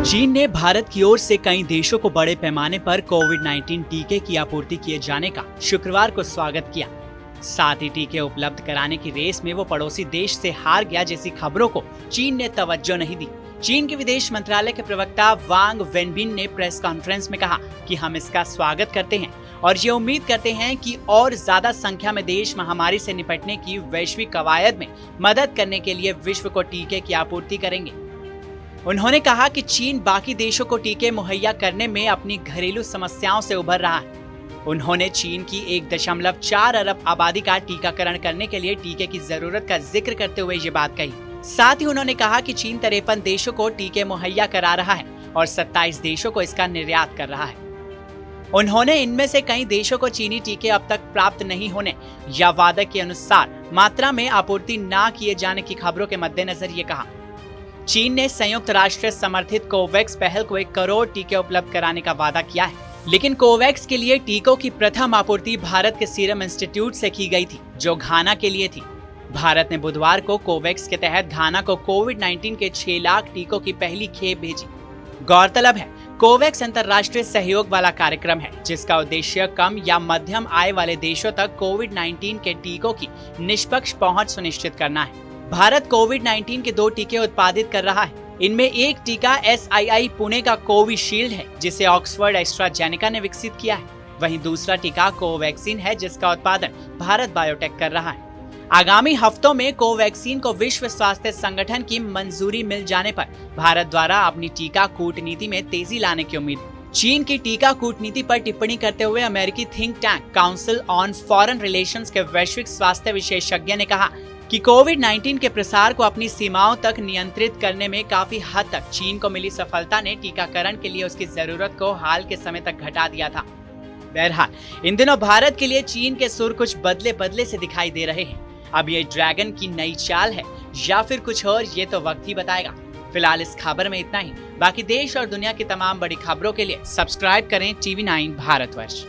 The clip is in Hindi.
चीन ने भारत की ओर से कई देशों को बड़े पैमाने पर कोविड-19 टीके की आपूर्ति किए जाने का शुक्रवार को स्वागत किया। साथ ही टीके उपलब्ध कराने की रेस में वो पड़ोसी देश से हार गया जैसी खबरों को चीन ने तवज्जो नहीं दी। चीन के विदेश मंत्रालय के प्रवक्ता वांग वेनबिन ने प्रेस कॉन्फ्रेंस में कहा कि हम इसका स्वागत करते हैं और ये उम्मीद करते हैं कि और ज्यादा संख्या में देश महामारी से निपटने की वैश्विक कवायद में मदद करने के लिए विश्व को टीके की आपूर्ति करेंगे। उन्होंने कहा कि चीन बाकी देशों को टीके मुहैया करने में अपनी घरेलू समस्याओं से उभर रहा है। उन्होंने चीन की 1.4 अरब आबादी का टीकाकरण करने के लिए टीके की जरूरत का जिक्र करते हुए ये बात कही। साथ ही उन्होंने कहा कि चीन 53 देशों को टीके मुहैया करा रहा है और 27 देशों को इसका निर्यात कर रहा है। उन्होंने इनमें से कई देशों को चीनी टीके अब तक प्राप्त नहीं होने या वादे के अनुसार मात्रा में आपूर्ति न किए जाने की खबरों के मद्देनजर ये कहा। चीन ने संयुक्त राष्ट्र समर्थित कोवैक्स पहल को 1 करोड़ टीके उपलब्ध कराने का वादा किया है, लेकिन कोवैक्स के लिए टीकों की प्रथम आपूर्ति भारत के सीरम इंस्टीट्यूट से की गई थी, जो घाना के लिए थी। भारत ने बुधवार को कोवैक्स के तहत घाना को कोविड-19 के 6 लाख टीकों की पहली खेप भेजी। गौरतलब है, कोवैक्स अंतर्राष्ट्रीय सहयोग वाला कार्यक्रम है, जिसका उद्देश्य कम या मध्यम आय वाले देशों तक कोविड-19 के टीकों की निष्पक्ष पहुंच सुनिश्चित करना है। भारत कोविड-19 के 2 टीके उत्पादित कर रहा है। इनमें एक टीका SII पुणे का कोविशील्ड है, जिसे ऑक्सफोर्ड एस्ट्राजेनेका ने विकसित किया है। वहीं दूसरा टीका कोवैक्सीन है, जिसका उत्पादन भारत बायोटेक कर रहा है। आगामी हफ्तों में कोवैक्सीन को विश्व स्वास्थ्य संगठन की मंजूरी मिल जाने पर भारत द्वारा अपनी टीका कूटनीति में तेजी लाने की उम्मीद है। चीन की टीका कूटनीति पर टिप्पणी करते हुए अमेरिकी think tank council on foreign relations के वैश्विक स्वास्थ्य विशेषज्ञ ने कहा कि कोविड-19 के प्रसार को अपनी सीमाओं तक नियंत्रित करने में काफी हद तक चीन को मिली सफलता ने टीकाकरण के लिए उसकी जरूरत को हाल के समय तक घटा दिया था। बहरहाल, इन दिनों भारत के लिए चीन के सुर कुछ बदले से दिखाई दे रहे हैं। अब ये ड्रैगन की नई चाल है या फिर कुछ और, ये तो वक्त ही बताएगा। फिलहाल इस खबर में इतना ही। बाकी देश और दुनिया की तमाम बड़ी खबरों के लिए सब्सक्राइब करें TV9 भारतवर्ष।